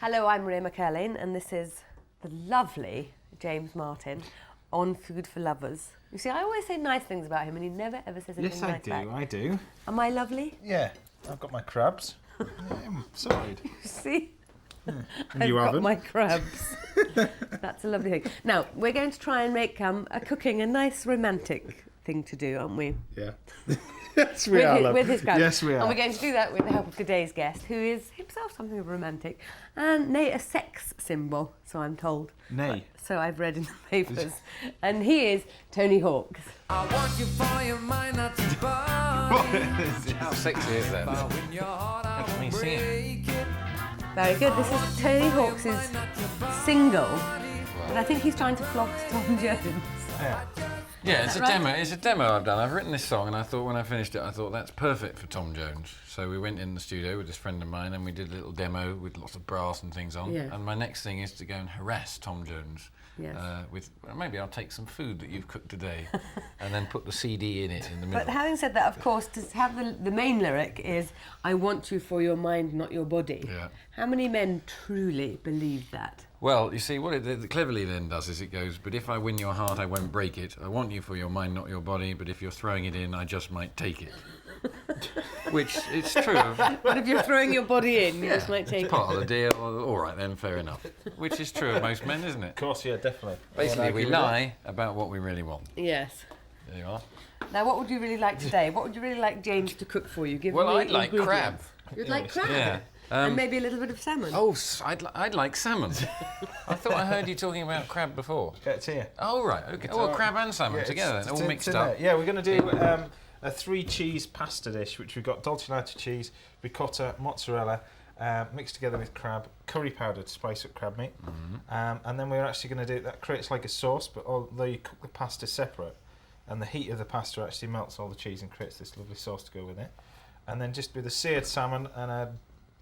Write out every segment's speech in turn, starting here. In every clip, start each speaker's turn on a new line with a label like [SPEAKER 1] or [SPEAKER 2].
[SPEAKER 1] Hello, I'm Maria McErlane, and this is the lovely James Martin on Food for Lovers. You see, I always say nice things about him, and he never ever says anything nice back.
[SPEAKER 2] Yes, I do.
[SPEAKER 1] Am I lovely?
[SPEAKER 2] Yeah, I've got my crabs. Yeah, I'm sorry.
[SPEAKER 1] See?
[SPEAKER 2] Yeah.
[SPEAKER 1] I've
[SPEAKER 2] you
[SPEAKER 1] got
[SPEAKER 2] haven't.
[SPEAKER 1] my crabs. That's a lovely thing. Now, we're going to try and make a nice romantic thing to do, aren't we?
[SPEAKER 2] Yeah. Yes, we are.
[SPEAKER 1] With his crabs.
[SPEAKER 2] Yes, we are.
[SPEAKER 1] And we're going to do that with the help of today's guest, who is himself something of a romantic, and nay, a sex symbol, so I'm told.
[SPEAKER 2] Nay.
[SPEAKER 1] So I've read in the papers. And he is Tony Hawks.
[SPEAKER 3] I want you for your mind, not your body.
[SPEAKER 4] How sexy is that?
[SPEAKER 3] How
[SPEAKER 4] can we see it?
[SPEAKER 1] Very good. This is Tony Hawks' single, but I think he's trying to flog Tom Jones.
[SPEAKER 2] Yeah.
[SPEAKER 4] Yeah, it's a
[SPEAKER 1] right?
[SPEAKER 4] demo. It's a demo I've done. I've written this song, and I thought when I finished it, I thought that's perfect for Tom Jones. So we went in the studio with this friend of mine, and we did a little demo with lots of brass and things on.
[SPEAKER 1] Yeah.
[SPEAKER 4] And my next thing is to go and harass Tom Jones.
[SPEAKER 1] Yes.
[SPEAKER 4] With maybe I'll take some food that you've cooked today, and then put the CD in it in the middle.
[SPEAKER 1] But having said that, of course, to have the main lyric is, I want you for your mind, not your body.
[SPEAKER 4] Yeah.
[SPEAKER 1] How many men truly believe that?
[SPEAKER 4] Well, you see, what it cleverly then does is it goes, but if I win your heart, I won't break it. I want you for your mind, not your body, but if you're throwing it in, I just might take it. Which, it's true.
[SPEAKER 1] But if you're throwing your body in, you just might take
[SPEAKER 4] It's part of the deal. All right then, fair enough. Which is true of most men, isn't it?
[SPEAKER 2] Of course, yeah, definitely.
[SPEAKER 4] Basically, we lie about what we really want.
[SPEAKER 1] it. Yes.
[SPEAKER 4] There you are.
[SPEAKER 1] Now, what would you really like today? What would you really like James to cook for you? Give
[SPEAKER 4] Well,
[SPEAKER 1] me
[SPEAKER 4] I'd like crab.
[SPEAKER 1] ingredients. You'd like crab?
[SPEAKER 4] Yeah.
[SPEAKER 1] And maybe a little bit of salmon.
[SPEAKER 4] Oh, I'd like salmon. I thought I heard you talking about crab before.
[SPEAKER 2] Yeah, it's here.
[SPEAKER 4] Oh, right, okay. Oh, well, crab and salmon
[SPEAKER 2] Yeah,
[SPEAKER 4] together,
[SPEAKER 2] it's
[SPEAKER 4] all
[SPEAKER 2] in-
[SPEAKER 4] mixed
[SPEAKER 2] it's in
[SPEAKER 4] up.
[SPEAKER 2] there. Yeah, we're going to do a 3-cheese pasta dish, which we've got dolciato cheese, ricotta, mozzarella, mixed together with crab, curry powder to spice up crab meat. And then we're actually going to do, that creates like a sauce, but although you cook the pasta separate, and the heat of the pasta actually melts all the cheese and creates this lovely sauce to go with it. And then just with a seared salmon and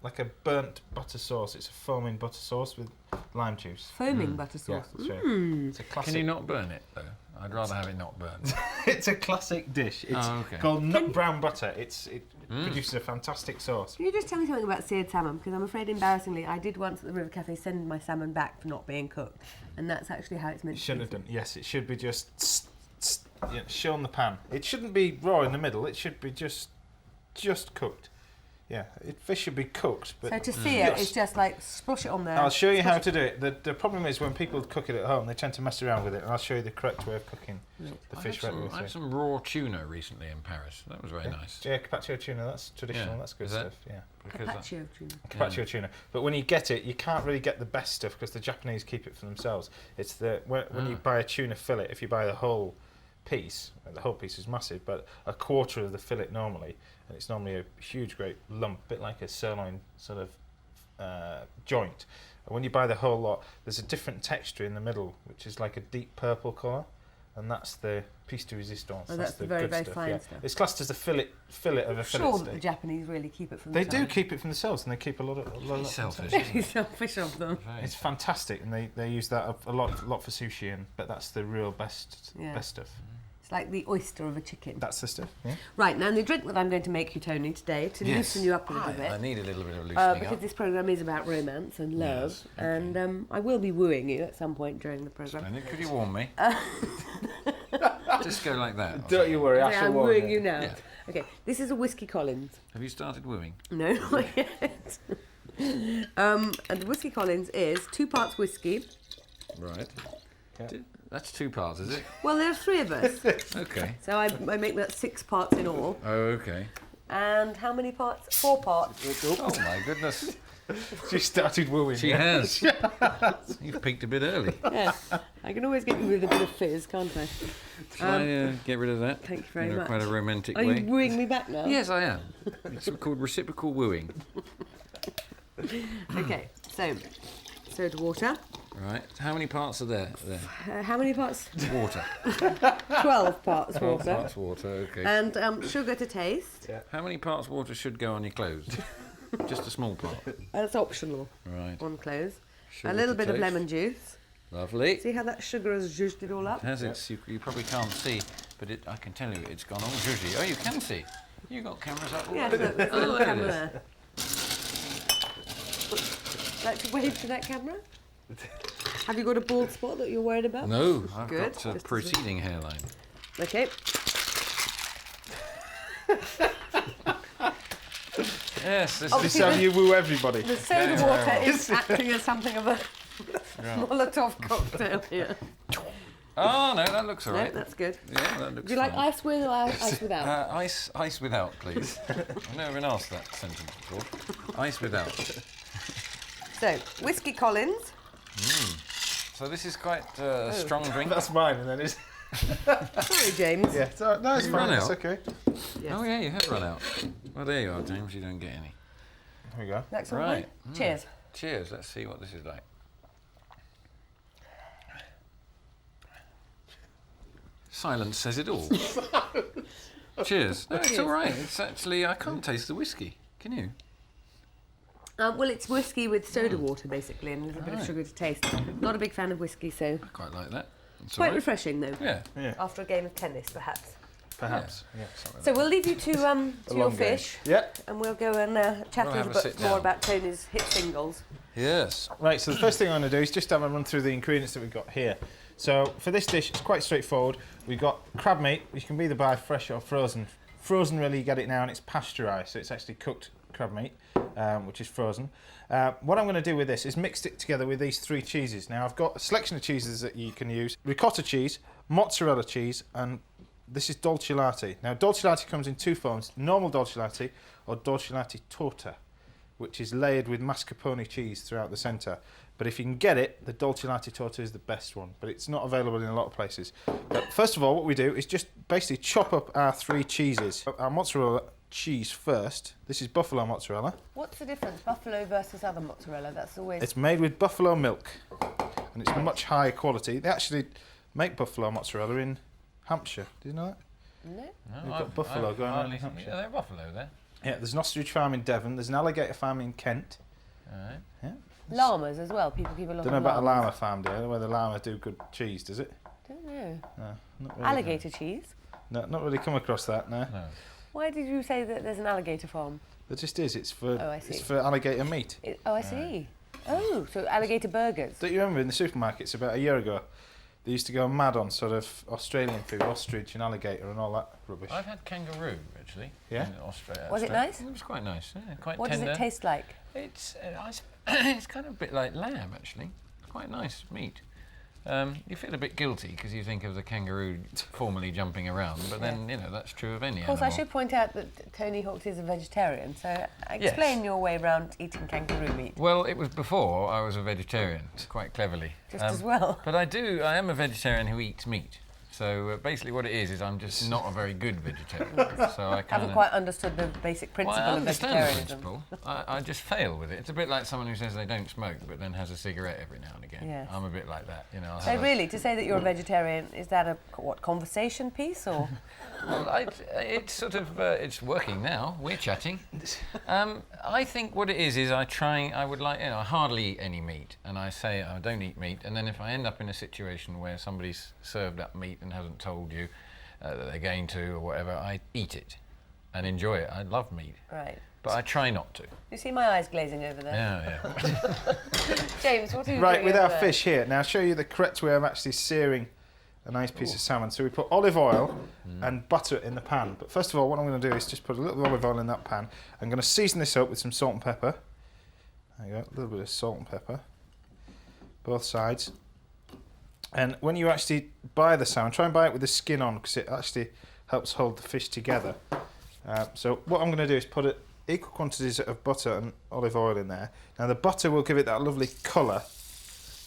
[SPEAKER 2] like a burnt butter sauce. It's a foaming butter sauce with lime juice.
[SPEAKER 1] Foaming butter
[SPEAKER 2] Yeah,
[SPEAKER 1] sauce.
[SPEAKER 2] that's right. It's a classic.
[SPEAKER 4] Can you not burn it, though? I'd rather have it not burned.
[SPEAKER 2] It's a classic dish. It's
[SPEAKER 4] okay.
[SPEAKER 2] called nut brown butter. It produces a fantastic sauce.
[SPEAKER 1] Can you just tell me something about seared salmon? Because I'm afraid, embarrassingly, I did once at the River Cafe send my salmon back for not being cooked. And that's actually how it's meant to be.
[SPEAKER 2] Shouldn't have done. Yes, it should be just shown the pan. It shouldn't be raw in the middle. It should be just cooked. Yeah, fish should be cooked. But
[SPEAKER 1] So to see it, it's just like splush it on there.
[SPEAKER 2] I'll show you how to do it. The problem is when people cook it at home, they tend to mess around with it, and I'll show you the correct way of cooking the fish right
[SPEAKER 4] I had some raw tuna recently in Paris. That was very nice.
[SPEAKER 2] Yeah, carpaccio tuna, that's traditional,
[SPEAKER 4] Yeah.
[SPEAKER 2] that's good
[SPEAKER 4] Is that-
[SPEAKER 2] stuff. Yeah.
[SPEAKER 4] Because
[SPEAKER 1] Carpaccio tuna.
[SPEAKER 2] Carpaccio tuna. But when you get it, you can't really get the best stuff because the Japanese keep it for themselves. It's when you buy a tuna fillet, if you buy the whole piece is massive, but a quarter of the fillet normally, and it's normally a huge great lump, a bit like a sirloin sort of joint. And when you buy the whole lot, there's a different texture in the middle, which is like a deep purple colour, and that's the piece de resistance.
[SPEAKER 1] Oh, that's the
[SPEAKER 2] the
[SPEAKER 1] very,
[SPEAKER 2] good
[SPEAKER 1] very
[SPEAKER 2] stuff,
[SPEAKER 1] fine
[SPEAKER 2] yeah.
[SPEAKER 1] stuff.
[SPEAKER 2] It's classed as a fillet of a fillet
[SPEAKER 1] Sure that the
[SPEAKER 2] steak.
[SPEAKER 1] Japanese really keep it for
[SPEAKER 2] They
[SPEAKER 1] themselves.
[SPEAKER 2] do keep it for themselves, and they keep a lot of
[SPEAKER 4] Very selfish.
[SPEAKER 1] Very selfish of them.
[SPEAKER 2] It's fantastic, and they use that a lot for sushi, but that's the real best stuff.
[SPEAKER 1] It's like the oyster of a chicken.
[SPEAKER 2] That's the stuff. Yeah.
[SPEAKER 1] Right, now the drink that I'm going to make you, Tony, today, to loosen you up a little bit.
[SPEAKER 4] I need a little bit of loosening
[SPEAKER 1] Because
[SPEAKER 4] up.
[SPEAKER 1] this programme is about romance and love,
[SPEAKER 4] Yes, okay.
[SPEAKER 1] and I will be wooing you at some point during the programme.
[SPEAKER 4] Splendid. Could you warn me? Just go like that.
[SPEAKER 2] Don't you worry, I shall
[SPEAKER 1] I'm
[SPEAKER 2] warn
[SPEAKER 1] wooing
[SPEAKER 2] you.
[SPEAKER 1] you now.
[SPEAKER 4] Yeah.
[SPEAKER 1] Okay, this is a Whiskey Collins.
[SPEAKER 4] Have you started wooing?
[SPEAKER 1] No, not yet. And the Whiskey Collins is 2 parts whiskey.
[SPEAKER 4] Right.
[SPEAKER 2] Yeah.
[SPEAKER 4] That's 2 parts, is it?
[SPEAKER 1] Well, there are 3 of us,
[SPEAKER 4] Okay.
[SPEAKER 1] so I make that 6 parts in all.
[SPEAKER 4] Oh, okay.
[SPEAKER 1] And how many parts? 4 parts.
[SPEAKER 4] Oh my goodness.
[SPEAKER 2] She started wooing.
[SPEAKER 4] She
[SPEAKER 2] you.
[SPEAKER 4] has. You've peaked a bit early.
[SPEAKER 1] Yeah, I can always get you with a bit of fizz, can't I?
[SPEAKER 4] Shall I get rid of that?
[SPEAKER 1] Thank you very
[SPEAKER 4] in
[SPEAKER 1] much.
[SPEAKER 4] Quite a romantic
[SPEAKER 1] Are
[SPEAKER 4] way.
[SPEAKER 1] you wooing me back now?
[SPEAKER 4] Yes, I am. It's called reciprocal wooing.
[SPEAKER 1] Okay, so soda water.
[SPEAKER 4] Right. How many parts are there?
[SPEAKER 1] How many parts?
[SPEAKER 4] Water.
[SPEAKER 1] 12 parts
[SPEAKER 4] 12
[SPEAKER 1] water.
[SPEAKER 4] parts water, okay.
[SPEAKER 1] And sugar to taste.
[SPEAKER 4] How many parts water should go on your clothes? Just a small part.
[SPEAKER 1] That's optional
[SPEAKER 4] Right.
[SPEAKER 1] on clothes.
[SPEAKER 4] Sugar
[SPEAKER 1] A little
[SPEAKER 4] to
[SPEAKER 1] bit of
[SPEAKER 4] taste.
[SPEAKER 1] lemon juice.
[SPEAKER 4] Lovely.
[SPEAKER 1] See how that sugar has zhuzhed it all up?
[SPEAKER 4] It has its, you probably can't see, but I can tell you it's gone all zhuzhy. Oh, you can see. You got cameras up all
[SPEAKER 1] Yeah,
[SPEAKER 4] over.
[SPEAKER 1] look, there's a
[SPEAKER 4] Oh,
[SPEAKER 1] little
[SPEAKER 4] there it
[SPEAKER 1] camera
[SPEAKER 4] is.
[SPEAKER 1] there. Like to wave to that camera? Have you got a bald spot that you're worried about?
[SPEAKER 4] No, I've
[SPEAKER 1] Good.
[SPEAKER 4] got a
[SPEAKER 1] Just
[SPEAKER 4] proceeding hairline.
[SPEAKER 1] Okay.
[SPEAKER 4] Yes, this
[SPEAKER 2] This is how you woo everybody.
[SPEAKER 1] The soda water is acting as something of a Molotov cocktail here.
[SPEAKER 4] Oh no, that looks
[SPEAKER 1] No,
[SPEAKER 4] alright.
[SPEAKER 1] that's good.
[SPEAKER 4] Yeah, that looks
[SPEAKER 1] Do you like
[SPEAKER 4] fine.
[SPEAKER 1] ice with or ice without?
[SPEAKER 4] Ice without, please. I've never been asked that sentence before. Ice without.
[SPEAKER 1] So, Whiskey Collins.
[SPEAKER 4] So this is quite a strong drink.
[SPEAKER 2] That's mine, and then it's...
[SPEAKER 1] Sorry, James.
[SPEAKER 2] Yeah, no, it's
[SPEAKER 4] You
[SPEAKER 2] fine,
[SPEAKER 4] run
[SPEAKER 2] it's
[SPEAKER 4] out?
[SPEAKER 2] okay.
[SPEAKER 1] Yes.
[SPEAKER 4] Oh yeah, you have run out. Well, there you are, James. You don't get any.
[SPEAKER 2] There we go.
[SPEAKER 1] Next one.
[SPEAKER 4] Right.
[SPEAKER 1] Cheers.
[SPEAKER 4] Cheers. Let's see what this is like. Silence says it all. Cheers. No, it's all right. It's actually I can't taste the whiskey. Can you?
[SPEAKER 1] Well, it's whiskey with soda water, basically, and a little bit of sugar to taste. Not a big fan of whiskey, so
[SPEAKER 4] I quite like that. It's
[SPEAKER 1] quite
[SPEAKER 4] all right.
[SPEAKER 1] refreshing, though.
[SPEAKER 4] Yeah.
[SPEAKER 2] Yeah,
[SPEAKER 1] After a game of tennis, perhaps.
[SPEAKER 2] perhaps. Yeah, something
[SPEAKER 1] So
[SPEAKER 2] like
[SPEAKER 1] we'll leave you to
[SPEAKER 2] that.
[SPEAKER 1] your
[SPEAKER 2] Long game.
[SPEAKER 1] fish,
[SPEAKER 2] Yeah.
[SPEAKER 1] and we'll go and chat
[SPEAKER 4] We'll
[SPEAKER 1] a
[SPEAKER 4] have
[SPEAKER 1] little
[SPEAKER 4] a
[SPEAKER 1] bit
[SPEAKER 4] sit
[SPEAKER 1] more
[SPEAKER 4] down.
[SPEAKER 1] about Tony's hit singles.
[SPEAKER 4] Yes.
[SPEAKER 2] Right, so the first thing I'm going to do is just have a run through the ingredients that we've got here. So for this dish, it's quite straightforward. We've got crab meat, which can be either buy fresh or frozen. Frozen, really, you get it now, and it's pasteurised, so it's actually cooked crab meat, which is frozen. What I'm going to do with this is mix it together with these 3 cheeses. Now, I've got a selection of cheeses that you can use. Ricotta cheese, mozzarella cheese, and this is dolce latte. Now, dolce latte comes in 2 forms, normal dolce latte or dolce latte torta, which is layered with mascarpone cheese throughout the centre. But if you can get it, the dolce latte torta is the best one, but it's not available in a lot of places. But first of all, what we do is just basically chop up our 3 cheeses. Our mozzarella cheese first. This is buffalo mozzarella.
[SPEAKER 1] What's the difference, buffalo versus other mozzarella? That's always...
[SPEAKER 2] It's made with buffalo milk, and it's much higher quality. They actually make buffalo mozzarella in Hampshire. Do you know that?
[SPEAKER 1] No?
[SPEAKER 2] We've got buffalo going on in Hampshire.
[SPEAKER 4] Yeah, they're buffalo there.
[SPEAKER 2] Yeah, there's an ostrich farm in Devon. There's an alligator farm in Kent.
[SPEAKER 4] All right.
[SPEAKER 2] Yeah.
[SPEAKER 1] Llamas as well. People keep a lot
[SPEAKER 2] Don't know
[SPEAKER 1] of
[SPEAKER 2] about a
[SPEAKER 1] llamas.
[SPEAKER 2] llama farm, dear, where the llama do good cheese, does it?
[SPEAKER 1] Don't know.
[SPEAKER 2] No, not really.
[SPEAKER 1] Alligator cheese?
[SPEAKER 2] No, not really come across that, no.
[SPEAKER 4] No.
[SPEAKER 1] Why did you say that there's an alligator farm?
[SPEAKER 2] There just is. It's for
[SPEAKER 1] Oh, I see.
[SPEAKER 2] it's for alligator meat.
[SPEAKER 1] Oh, I see. Oh, so alligator burgers.
[SPEAKER 2] Don't you remember in the supermarkets about a year ago? They used to go mad on sort of Australian food, ostrich and alligator and all that rubbish.
[SPEAKER 4] I've had kangaroo actually.
[SPEAKER 2] Yeah?
[SPEAKER 4] In Australia.
[SPEAKER 1] Was it nice?
[SPEAKER 4] It was quite nice. Yeah, quite
[SPEAKER 1] What
[SPEAKER 4] tender.
[SPEAKER 1] does it taste like?
[SPEAKER 4] It's it's kind of a bit like lamb actually. Quite nice meat. You feel a bit guilty because you think of the kangaroo formerly jumping around, but then you know that's true of any
[SPEAKER 1] Of course, I
[SPEAKER 4] animal.
[SPEAKER 1] should point out that Tony Hawks is a vegetarian, so explain your way around eating kangaroo meat.
[SPEAKER 4] Well, it was before I was a vegetarian, quite cleverly.
[SPEAKER 1] Just as well.
[SPEAKER 4] But I am a vegetarian who eats meat. So basically what it is I'm just not a very good vegetarian. So I kind
[SPEAKER 1] Haven't quite understood the basic principle
[SPEAKER 4] I
[SPEAKER 1] of
[SPEAKER 4] understand the
[SPEAKER 1] vegetarianism.
[SPEAKER 4] principle. I just fail with it. It's a bit like someone who says they don't smoke but then has a cigarette every now and again.
[SPEAKER 1] Yes.
[SPEAKER 4] I'm a bit like that, you know.
[SPEAKER 1] So really, to say that you're a vegetarian, is that a conversation piece or?
[SPEAKER 4] Well, it's sort of it's working now. We're chatting. I think what it is I would like, you know, I hardly eat any meat, and I say I don't eat meat, and then if I end up in a situation where somebody's served up meat and hasn't told you that they're going to or whatever, I eat it and enjoy it. I love meat,
[SPEAKER 1] Right.
[SPEAKER 4] but I try not to.
[SPEAKER 1] You see my eyes glazing over there.
[SPEAKER 4] Yeah.
[SPEAKER 1] James, what are you
[SPEAKER 2] Right,
[SPEAKER 1] doing
[SPEAKER 2] with
[SPEAKER 1] over
[SPEAKER 2] our
[SPEAKER 1] there?
[SPEAKER 2] fish here. Now I'll show you the correct way of actually searing a nice piece of salmon. So we put olive oil and butter in the pan. But first of all, what I'm going to do is just put a little olive oil in that pan. I'm going to season this up with some salt and pepper. There you go, a little bit of salt and pepper. Both sides. And when you actually buy the salmon, try and buy it with the skin on because it actually helps hold the fish together. So what I'm going to do is put equal quantities of butter and olive oil in there. Now the butter will give it that lovely colour,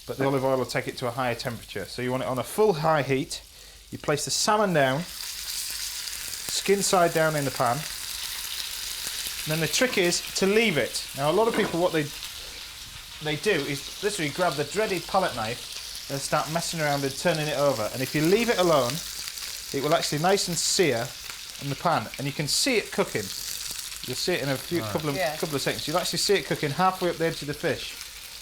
[SPEAKER 2] but the olive oil will take it to a higher temperature. So you want it on a full high heat. You place the salmon down, skin side down in the pan. And then the trick is to leave it. Now a lot of people, what they do is literally grab the dreaded palette knife and start messing around and turning it over. And if you leave it alone, it will actually nice and sear in the pan, and you can see it cooking. You'll see it in a couple of seconds. You'll actually see it cooking halfway up the edge of the fish.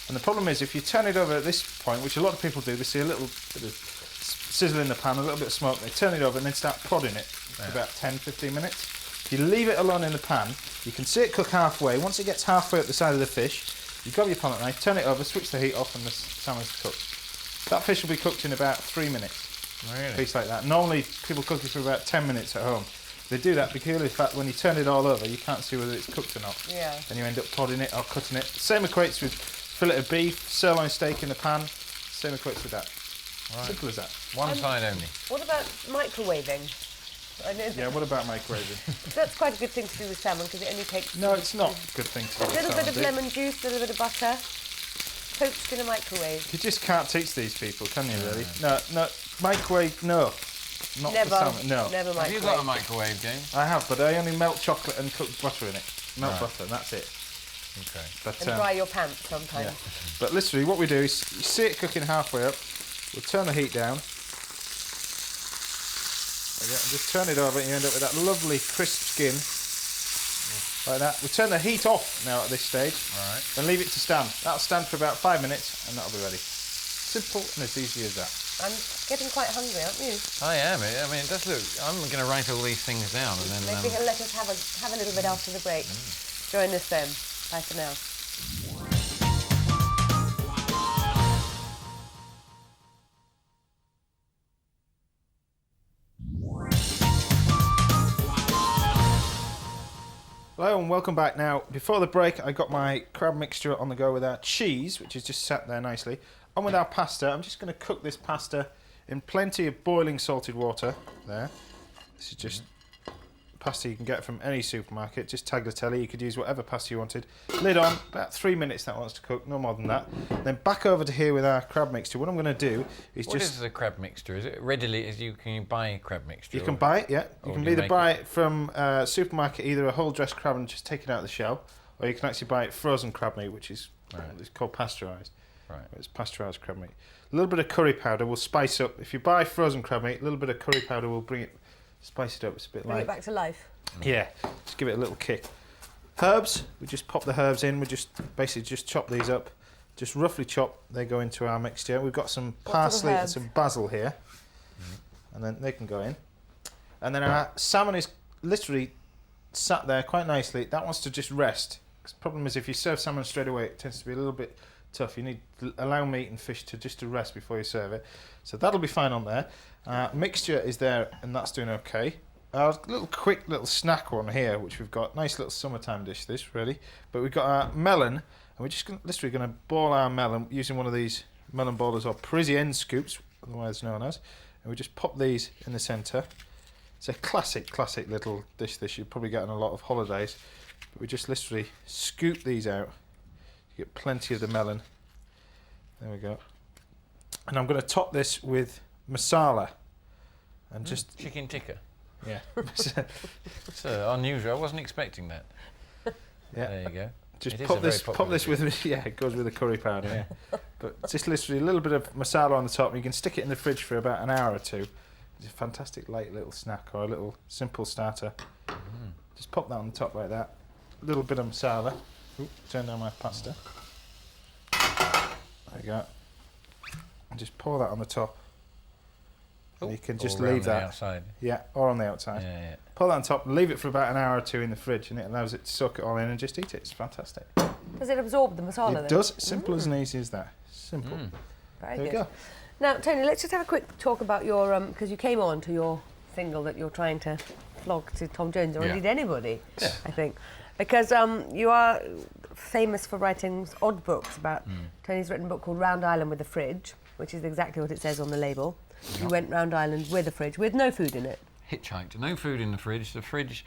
[SPEAKER 2] And the problem is, if you turn it over at this point, which a lot of people do, they see a little bit of sizzle in the pan, a little bit of smoke, they turn it over and then start prodding it for about 10-15 minutes. If you leave it alone in the pan, you can see it cook halfway. Once it gets halfway up the side of the fish, You grab your palette knife, turn it over, switch the heat off, and the salmon's cooked. That fish will be cooked in about 3 minutes.
[SPEAKER 4] Really?
[SPEAKER 2] A piece like that. Normally, people cook it for about 10 minutes at home. They do that because, in fact, when you turn it all over, you can't see whether it's cooked or not.
[SPEAKER 1] Yeah.
[SPEAKER 2] And you end up podding it or cutting it. Same equates with fillet of beef, sirloin steak in the pan. Same equates with that. Right. Simple as that.
[SPEAKER 4] One side only.
[SPEAKER 1] What about microwaving? I know
[SPEAKER 2] Yeah, what about microwaving?
[SPEAKER 1] that's quite a good thing to do with salmon because it only takes
[SPEAKER 2] No, it's not a good thing to do.
[SPEAKER 1] a little bit of lemon juice, a little bit of butter, poached in a microwave.
[SPEAKER 2] You just can't teach these people, can you, really? No, microwave, no. Not
[SPEAKER 1] Never,
[SPEAKER 2] for salmon, no.
[SPEAKER 1] never
[SPEAKER 4] Have
[SPEAKER 1] microwave.
[SPEAKER 4] you got a microwave, James?
[SPEAKER 2] I have, but I only melt chocolate and cook butter in it. Melt butter, and that's it.
[SPEAKER 4] Okay.
[SPEAKER 2] But,
[SPEAKER 1] And dry your pants sometimes.
[SPEAKER 2] yeah. But literally, what we do is you see it cooking halfway up. We'll turn the heat down. And just turn it over, and you end up with that lovely crisp skin. Like that. We turn the heat off now at this stage.
[SPEAKER 4] Right.
[SPEAKER 2] And leave it to stand. That'll stand for about 5 minutes, and that'll be ready. Simple and as easy as that.
[SPEAKER 1] I'm getting quite hungry, aren't you?
[SPEAKER 4] I am. I mean, it does look. I'm going to write all these things down and then.
[SPEAKER 1] Maybe he'll let us have a little bit after the break. Join us then. Bye for now.
[SPEAKER 2] Hello and welcome back. Now, before the break, I got my crab mixture on the go with our cheese, which is just sat there nicely. On with our pasta. I'm just going to cook this pasta in plenty of boiling salted water. There. This is just pasta you can get from any supermarket. Just tagliatelle. You could use whatever pasta you wanted. Lid on. About 3 minutes that wants to cook. No more than that. Then back over to here with our crab mixture. What I'm going to do is
[SPEAKER 4] What is the crab mixture? Is it readily? Can you buy crab mixture?
[SPEAKER 2] You can buy it, yeah. You
[SPEAKER 4] Or
[SPEAKER 2] can
[SPEAKER 4] do you
[SPEAKER 2] either
[SPEAKER 4] make
[SPEAKER 2] buy it from a supermarket, either a whole dressed crab and just take it out of the shell, or you can actually buy it frozen crab meat, which is it's called pasteurised.
[SPEAKER 4] Right.
[SPEAKER 2] It's pasteurised crab meat. A little bit of curry powder will spice up. If you buy frozen crab meat, a little bit of curry powder will spice it up. It's a bit
[SPEAKER 1] Bring it
[SPEAKER 2] like
[SPEAKER 1] back to life.
[SPEAKER 2] yeah, just give it a little kick. Herbs, we just pop the herbs in. We just basically just chop these up, just roughly chop. They go into our mixture. We've got some parsley and some basil here, and then they can go in. And then our salmon is literally sat there quite nicely. That wants to just rest. 'Cause the problem is if you serve salmon straight away, it tends to be a little bit tough. You need to allow meat and fish to rest before you serve it. So that'll be fine on there. Mixture is there, and that's doing okay. Our quick little snack one here, which we've got. Nice little summertime dish, this, really. But we've got our melon, and we're just literally going to boil our melon using one of these melon ballers or Parisienne scoops, otherwise known as. And we just pop these in the centre. It's a classic little dish this you'd probably get on a lot of holidays. But we just literally scoop these out. You get plenty of the melon. There we go. And I'm going to top this with masala. And just...
[SPEAKER 4] chicken tikka.
[SPEAKER 2] Yeah.
[SPEAKER 4] It's unusual. I wasn't expecting that.
[SPEAKER 2] Yeah.
[SPEAKER 4] There you go.
[SPEAKER 2] Just
[SPEAKER 4] It is
[SPEAKER 2] pop
[SPEAKER 4] a very
[SPEAKER 2] this
[SPEAKER 4] popular
[SPEAKER 2] with yeah, it goes with the curry powder, yeah. But just literally a little bit of masala on the top, and you can stick it in the fridge for about an hour or two. It's a fantastic light little snack or a little simple starter. Just pop that on the top like that. A little bit of masala. Ooh, turn down my pasta. There you go. And just pour that on the top. And you can just
[SPEAKER 4] All around
[SPEAKER 2] leave
[SPEAKER 4] the
[SPEAKER 2] that.
[SPEAKER 4] outside.
[SPEAKER 2] Yeah, or on the outside.
[SPEAKER 4] Yeah.
[SPEAKER 2] Pour that on top, leave it for about an hour or two in the fridge, and it allows it to soak it all in and just eat it. It's fantastic.
[SPEAKER 1] Does it absorb the masala then?
[SPEAKER 2] It does. Simple as and easy as that. Simple.
[SPEAKER 1] Very
[SPEAKER 2] There you
[SPEAKER 1] good.
[SPEAKER 2] go.
[SPEAKER 1] Now, Tony, let's just have a quick talk about your because you came on to your single that you're trying to flog to Tom Jones or
[SPEAKER 4] Yeah.
[SPEAKER 1] indeed anybody,
[SPEAKER 4] Yeah.
[SPEAKER 1] I think, because you are famous for writing odd books about. Tony's written a book called Round Island with a Fridge, which is exactly what it says on the label. You went round island with a fridge with no food in it.
[SPEAKER 4] Hitchhiked. No food in the fridge. The fridge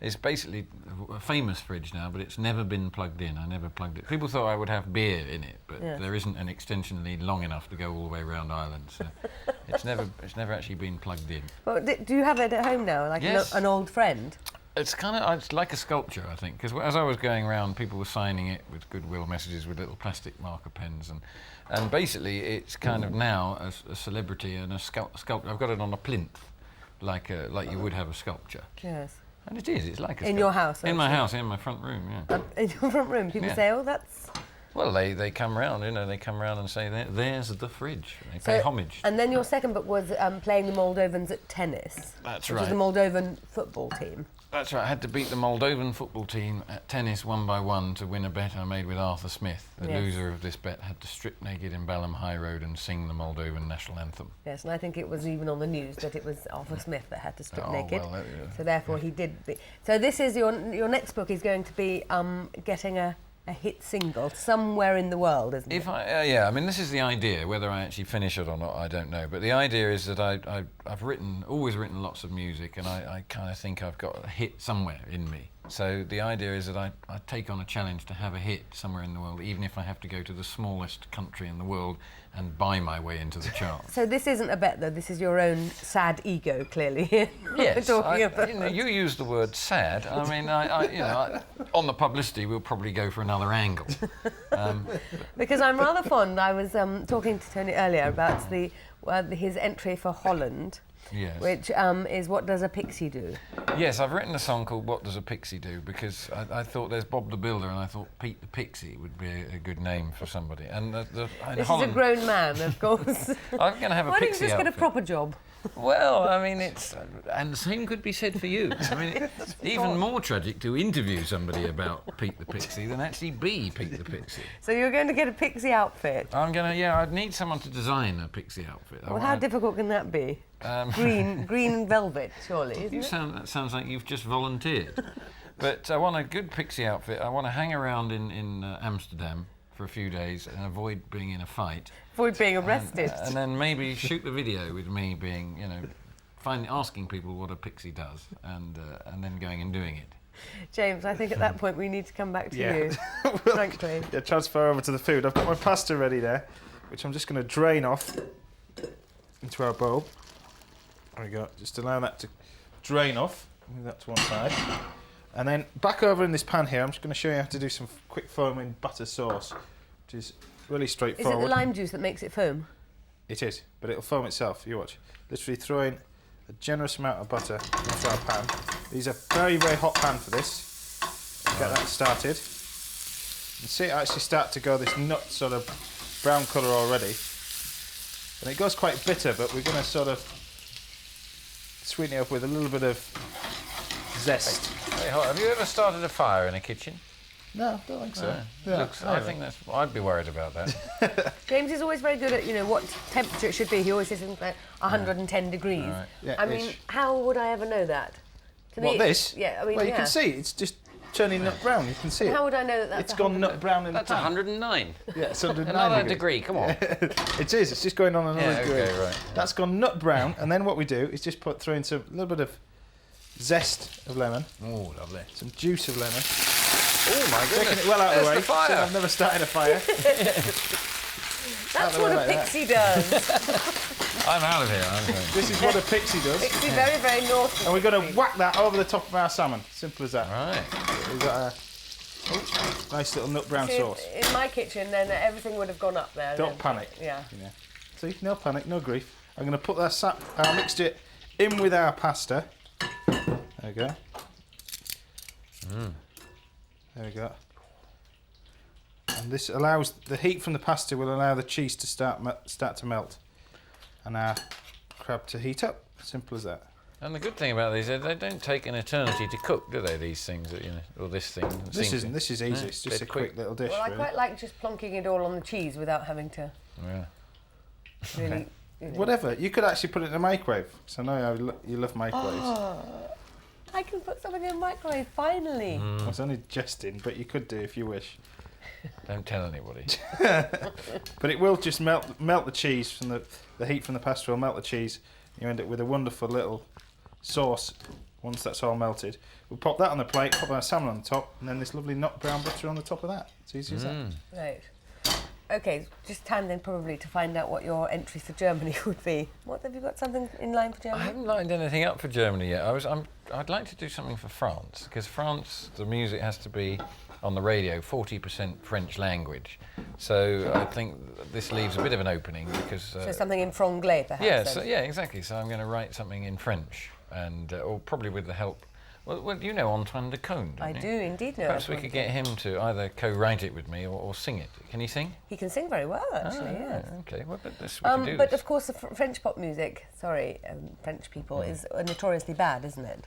[SPEAKER 4] is basically a famous fridge now, but it's never been plugged in. I never plugged it. People thought I would have beer in it, but
[SPEAKER 1] Yes.
[SPEAKER 4] there isn't an extension lead long enough to go all the way around Ireland. So it's never actually been plugged in.
[SPEAKER 1] Well, do you have it at home now, like
[SPEAKER 4] Yes.
[SPEAKER 1] an old friend?
[SPEAKER 4] It's it's like a sculpture, I think, because as I was going around, people were signing it with goodwill messages with little plastic marker pens, and basically it's kind of now a celebrity and a sculpture. I've got it on a plinth, like you would have a sculpture,
[SPEAKER 1] Yes.
[SPEAKER 4] and it is. It's like a
[SPEAKER 1] In
[SPEAKER 4] sculpture.
[SPEAKER 1] your house,
[SPEAKER 4] In my
[SPEAKER 1] actually?
[SPEAKER 4] house, in my front room, yeah.
[SPEAKER 1] In your front room, people
[SPEAKER 4] Yeah.
[SPEAKER 1] say, "Oh, that's
[SPEAKER 4] Well, they come round, they come round and say, there's the fridge. They pay homage.
[SPEAKER 1] And then your second book was playing the Moldovans at tennis.
[SPEAKER 4] That's
[SPEAKER 1] which
[SPEAKER 4] right.
[SPEAKER 1] is the Moldovan football team.
[SPEAKER 4] That's right. I had to beat the Moldovan football team at tennis 1-1 to win a bet I made with Arthur Smith. The loser of this bet had to strip naked in Balham High Road and sing the Moldovan national anthem.
[SPEAKER 1] Yes, and I think it was even on the news that it was Arthur Smith that had to strip naked.
[SPEAKER 4] Well,
[SPEAKER 1] so therefore he did. So this is your next book is going to be getting a hit single somewhere in the world, isn't it?
[SPEAKER 4] I mean, this is the idea. Whether I actually finish it or not, I don't know. But the idea is that I've always written lots of music, and I kind of think I've got a hit somewhere in me. So the idea is that I take on a challenge to have a hit somewhere in the world, even if I have to go to the smallest country in the world and buy my way into the charts.
[SPEAKER 1] So this isn't a bet, though. This is your own sad ego, clearly.
[SPEAKER 4] Yes,
[SPEAKER 1] about.
[SPEAKER 4] you use the word sad. I mean, on the publicity, we'll probably go for another angle.
[SPEAKER 1] Because I'm rather fond. I was talking to Tony earlier about his entry for Holland,
[SPEAKER 4] yes.
[SPEAKER 1] which is What Does a Pixie Do?
[SPEAKER 4] Yes, I've written a song called What Does a Pixie Do? Because I thought there's Bob the Builder, and I thought Pete the Pixie would be a good name for somebody. And
[SPEAKER 1] This
[SPEAKER 4] Holland,
[SPEAKER 1] is a grown man, of course.
[SPEAKER 4] I'm going to have a
[SPEAKER 1] Why don't you
[SPEAKER 4] pixie
[SPEAKER 1] just get a
[SPEAKER 4] outfit.
[SPEAKER 1] proper job?
[SPEAKER 4] Well, I mean, and the same could be said for you. I mean, it's even more tragic to interview somebody about Pete the Pixie than actually be Pete the Pixie.
[SPEAKER 1] So you're going to get a pixie outfit.
[SPEAKER 4] I'd need someone to design a pixie outfit.
[SPEAKER 1] Well, how difficult can that be? Green velvet, surely, isn't it?
[SPEAKER 4] That sounds like you've just volunteered. But I want a good pixie outfit. I want to hang around in Amsterdam for a few days and avoid being in a fight.
[SPEAKER 1] Avoid being arrested.
[SPEAKER 4] And then maybe shoot the video with me being, asking people what a pixie does, and then going and doing it.
[SPEAKER 1] James, I think at that point we need to come back to you, frankly.
[SPEAKER 2] Yeah, transfer over to the food. I've got my pasta ready there, which I'm just going to drain off into our bowl. There we go. Just allow that to drain off. Move that to one side. And then back over in this pan here, I'm just going to show you how to do some quick foaming butter sauce, which is really
[SPEAKER 1] Is
[SPEAKER 2] straightforward.
[SPEAKER 1] it the lime juice that makes it foam?
[SPEAKER 2] It is, but it'll foam itself. You watch. Literally throw in a generous amount of butter into our pan. These are very, very hot pan for this. Get that started. You can see it actually start to go this nut sort of brown colour already. And it goes quite bitter, but we're going to sort of sweeten it up with a little bit of zest.
[SPEAKER 4] Hey, have you ever started a fire in a kitchen?
[SPEAKER 2] No, I don't think so.
[SPEAKER 4] I think I'd be worried about that.
[SPEAKER 1] James is always very good at, what temperature it should be. He always says things like 110 degrees.
[SPEAKER 4] Right.
[SPEAKER 2] Yeah,
[SPEAKER 1] I mean, how would I ever know that? To
[SPEAKER 2] What,
[SPEAKER 1] me,
[SPEAKER 2] this?
[SPEAKER 1] Yeah, I mean,
[SPEAKER 2] well, you can see it's just turning nut brown. You can see it.
[SPEAKER 1] How would I know that that's
[SPEAKER 2] It's gone nut brown in
[SPEAKER 4] That's
[SPEAKER 2] the pan.
[SPEAKER 4] 109.
[SPEAKER 2] Yeah, it's 109
[SPEAKER 4] Another
[SPEAKER 2] degrees.
[SPEAKER 4] degree, come on.
[SPEAKER 2] It is. It's just going on another degree.
[SPEAKER 4] Okay, right.
[SPEAKER 2] That's gone nut brown, and then what we do is just throw in a little bit of zest of lemon,
[SPEAKER 4] Oh, lovely.
[SPEAKER 2] some juice of lemon.
[SPEAKER 4] Oh, my
[SPEAKER 2] Taking
[SPEAKER 4] goodness.
[SPEAKER 2] it well out of the
[SPEAKER 4] There's
[SPEAKER 2] way.
[SPEAKER 4] the fire.
[SPEAKER 2] So I've never started a fire.
[SPEAKER 1] That's
[SPEAKER 2] the
[SPEAKER 1] what
[SPEAKER 2] way
[SPEAKER 1] a
[SPEAKER 2] like that.
[SPEAKER 1] pixie does.
[SPEAKER 4] I'm out of here. I'm going.
[SPEAKER 2] This is what a pixie does.
[SPEAKER 1] Pixie, very, very naughty.
[SPEAKER 2] And we're going to whack that over the top of our salmon. Simple as that.
[SPEAKER 4] Right.
[SPEAKER 2] We've got a nice little nut brown
[SPEAKER 1] See,
[SPEAKER 2] sauce.
[SPEAKER 1] in my kitchen, then everything would have gone up there.
[SPEAKER 2] Don't panic.
[SPEAKER 1] Yeah.
[SPEAKER 2] See, no panic, no grief. I'm going to put our mixture in with our pasta. There we go. There we go. And this allows the heat from the pasta will allow the cheese to start to melt, and our crab to heat up. Simple as that.
[SPEAKER 4] And the good thing about these is they don't take an eternity to cook, do they? These things, or this thing.
[SPEAKER 2] This is easy. It's just
[SPEAKER 4] They're
[SPEAKER 2] a quick little dish.
[SPEAKER 1] Well, I
[SPEAKER 2] really.
[SPEAKER 1] quite like just plonking it all on the cheese without having to
[SPEAKER 4] Yeah.
[SPEAKER 1] really.
[SPEAKER 2] Whatever. You could actually put it in a microwave. So I know you love microwaves.
[SPEAKER 1] I can put something in the microwave, finally.
[SPEAKER 2] I was only jesting, but you could do if you wish.
[SPEAKER 4] Don't tell anybody.
[SPEAKER 2] But it will just melt the cheese from the heat from the pasta will melt the cheese. You end up with a wonderful little sauce once that's all melted. We'll pop that on the plate, pop our salmon on the top, and then this lovely nut brown butter on the top of that. It's easy as that.
[SPEAKER 1] Right. Okay, just time then probably to find out what your entry for Germany would be. What, have you got something in line for
[SPEAKER 4] I
[SPEAKER 1] Germany?
[SPEAKER 4] haven't lined anything up for Germany yet. I'd like to do something for France, because France, the music has to be on the radio 40% French language. So I think this leaves a bit of an opening because.
[SPEAKER 1] So something in franglais, perhaps.
[SPEAKER 4] Yeah,
[SPEAKER 1] then.
[SPEAKER 4] so, yeah, exactly. So I'm going to write something in French, and or probably with the help. Well, you know Antoine de Caunes, don't
[SPEAKER 1] I
[SPEAKER 4] you?
[SPEAKER 1] do indeed know.
[SPEAKER 4] Perhaps we
[SPEAKER 1] Antoine
[SPEAKER 4] could get him to either co-write it with me or sing it. Can he sing?
[SPEAKER 1] He can sing very well, actually.
[SPEAKER 4] Ah,
[SPEAKER 1] Yes.
[SPEAKER 4] Okay, well, but we can do
[SPEAKER 1] But
[SPEAKER 4] this.
[SPEAKER 1] of course, the French pop music, French people, is notoriously bad, isn't it?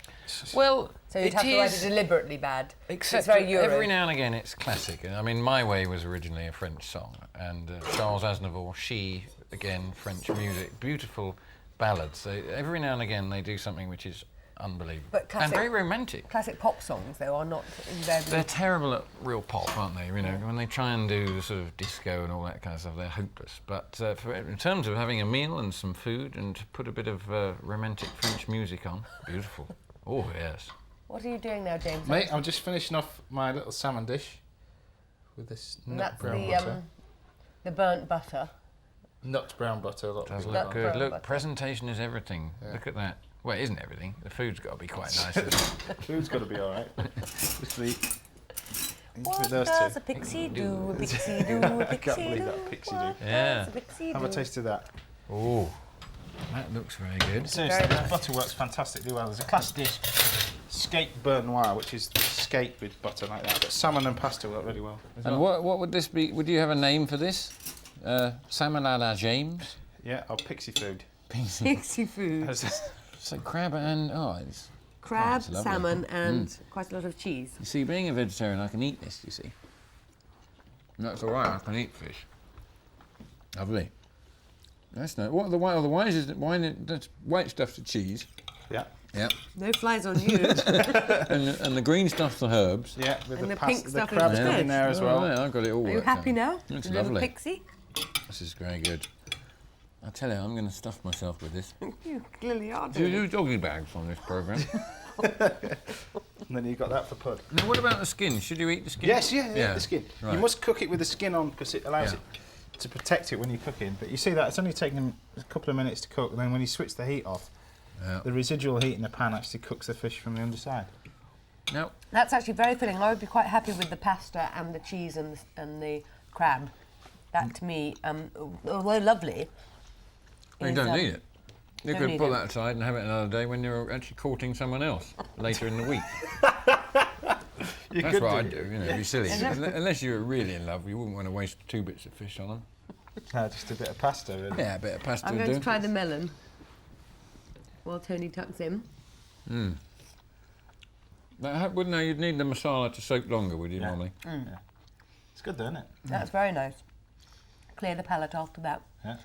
[SPEAKER 4] Well,
[SPEAKER 1] So you'd have to write it deliberately bad.
[SPEAKER 4] Except
[SPEAKER 1] it's very Euro.
[SPEAKER 4] every now and again it's classic. I mean, My Way was originally a French song, and Charles Aznavour, She, again, French music, beautiful ballads. So every now and again they do something which is unbelievable.
[SPEAKER 1] But
[SPEAKER 4] and
[SPEAKER 1] classic-
[SPEAKER 4] very romantic.
[SPEAKER 1] Classic pop songs, though, are not invariably...
[SPEAKER 4] They're terrible at real pop, aren't they? You know, when they try and do sort of disco and all that kind of stuff, they're hopeless. But in terms of having a meal and some food and to put a bit of romantic French music on, beautiful. Oh, yes.
[SPEAKER 1] What are you doing now, James?
[SPEAKER 2] Mate, I'm just finishing off my little salmon dish with this
[SPEAKER 1] And
[SPEAKER 2] nut
[SPEAKER 1] that's
[SPEAKER 2] brown butter.
[SPEAKER 1] the burnt butter.
[SPEAKER 2] Nut brown butter, a lot of
[SPEAKER 4] Does
[SPEAKER 2] people
[SPEAKER 4] look
[SPEAKER 2] like.
[SPEAKER 4] good.
[SPEAKER 1] brown
[SPEAKER 4] Look,
[SPEAKER 1] butter.
[SPEAKER 4] presentation is everything. Look at that. Well, it isn't everything. The food's got to be quite nice, isn't it?
[SPEAKER 2] Food's got to be all right. Just the
[SPEAKER 1] What
[SPEAKER 2] those
[SPEAKER 1] does
[SPEAKER 2] two.
[SPEAKER 1] a pixie do? A pixie do? A
[SPEAKER 2] I
[SPEAKER 1] pixie
[SPEAKER 2] can't believe
[SPEAKER 1] do?
[SPEAKER 2] that pixie
[SPEAKER 1] What
[SPEAKER 2] do.
[SPEAKER 4] Yeah.
[SPEAKER 1] does a pixie
[SPEAKER 2] Have a
[SPEAKER 1] do?
[SPEAKER 2] taste of that.
[SPEAKER 4] Oh, that looks very good.
[SPEAKER 2] Seriously,
[SPEAKER 1] Very
[SPEAKER 2] this butter works fantastically well. There's a classic dish, skate beurre noir, which is skate with butter like that. But salmon and pasta work really well. as
[SPEAKER 4] And
[SPEAKER 2] well.
[SPEAKER 4] what would this be? Would you have a name for this? Salmon à la James?
[SPEAKER 2] Yeah, or pixie food.
[SPEAKER 1] Pixie food.
[SPEAKER 4] So crab and it's
[SPEAKER 1] Crab,
[SPEAKER 4] it's lovely.
[SPEAKER 1] salmon, and quite a lot of cheese.
[SPEAKER 4] You see, being a vegetarian, I can eat this. You see, and that's all right. I can eat fish. Lovely. That's no. What are the white? The white is that's white stuff's the cheese.
[SPEAKER 2] Yeah.
[SPEAKER 4] Yeah.
[SPEAKER 1] No flies on you.
[SPEAKER 4] And the green stuff's the herbs.
[SPEAKER 2] Yeah, with
[SPEAKER 1] And
[SPEAKER 2] the,
[SPEAKER 1] the pink
[SPEAKER 2] the
[SPEAKER 1] stuff is
[SPEAKER 2] crab's
[SPEAKER 1] the
[SPEAKER 2] got
[SPEAKER 1] veg.
[SPEAKER 2] in there as
[SPEAKER 4] Oh,
[SPEAKER 2] well.
[SPEAKER 4] right, I've got it all
[SPEAKER 1] Are you
[SPEAKER 4] worked
[SPEAKER 1] happy
[SPEAKER 4] out.
[SPEAKER 1] now?
[SPEAKER 4] It's
[SPEAKER 1] Little
[SPEAKER 4] lovely.
[SPEAKER 1] pixie?
[SPEAKER 4] This is very good. I tell you, I'm going to stuff myself with this.
[SPEAKER 1] You clearly are
[SPEAKER 4] Do you
[SPEAKER 1] doing
[SPEAKER 4] do doggy bags on this programme?
[SPEAKER 2] And then you've got that for pud.
[SPEAKER 4] Now, what about the skin? Should you eat the skin?
[SPEAKER 2] Yes, yeah, the skin.
[SPEAKER 4] Right.
[SPEAKER 2] You must cook it with the skin on because it allows
[SPEAKER 4] Yeah.
[SPEAKER 2] it to protect it when you're cooking. But you see that it's only taking a couple of minutes to cook, and then when you switch the heat off,
[SPEAKER 4] Yeah.
[SPEAKER 2] the residual heat in the pan actually cooks the fish from the underside.
[SPEAKER 4] Now,
[SPEAKER 1] That's actually very filling. I would be quite happy with the pasta and the cheese and the crab. That to me, although lovely,
[SPEAKER 4] you
[SPEAKER 1] is,
[SPEAKER 4] don't need it. You
[SPEAKER 1] don't
[SPEAKER 4] could
[SPEAKER 1] need
[SPEAKER 4] put
[SPEAKER 1] it.
[SPEAKER 4] that aside and have it another day when you're actually courting someone else later in the week. That's what I'd do, you know, it'd be silly. Unless you were really in love, you wouldn't want to waste 2 bits of fish on them.
[SPEAKER 2] No, just a bit of pasta, really.
[SPEAKER 4] Yeah, a bit of pasta
[SPEAKER 1] I'm
[SPEAKER 4] would
[SPEAKER 1] going
[SPEAKER 4] do.
[SPEAKER 1] to try the melon while Tony tucks in.
[SPEAKER 4] Wouldn't you'd need the masala to soak longer, would you,
[SPEAKER 2] Yeah.
[SPEAKER 4] normally?
[SPEAKER 2] It's good, though, isn't it?
[SPEAKER 1] That's very nice. Clear the palate after that.
[SPEAKER 2] Yeah.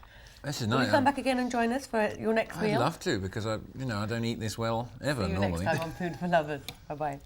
[SPEAKER 4] This is
[SPEAKER 1] Will
[SPEAKER 4] nice.
[SPEAKER 1] you come back again and join us for your next
[SPEAKER 4] I'd
[SPEAKER 1] meal?
[SPEAKER 4] love to because I don't eat this well ever
[SPEAKER 1] See you
[SPEAKER 4] normally.
[SPEAKER 1] next time on Food for Lovers. Bye-bye.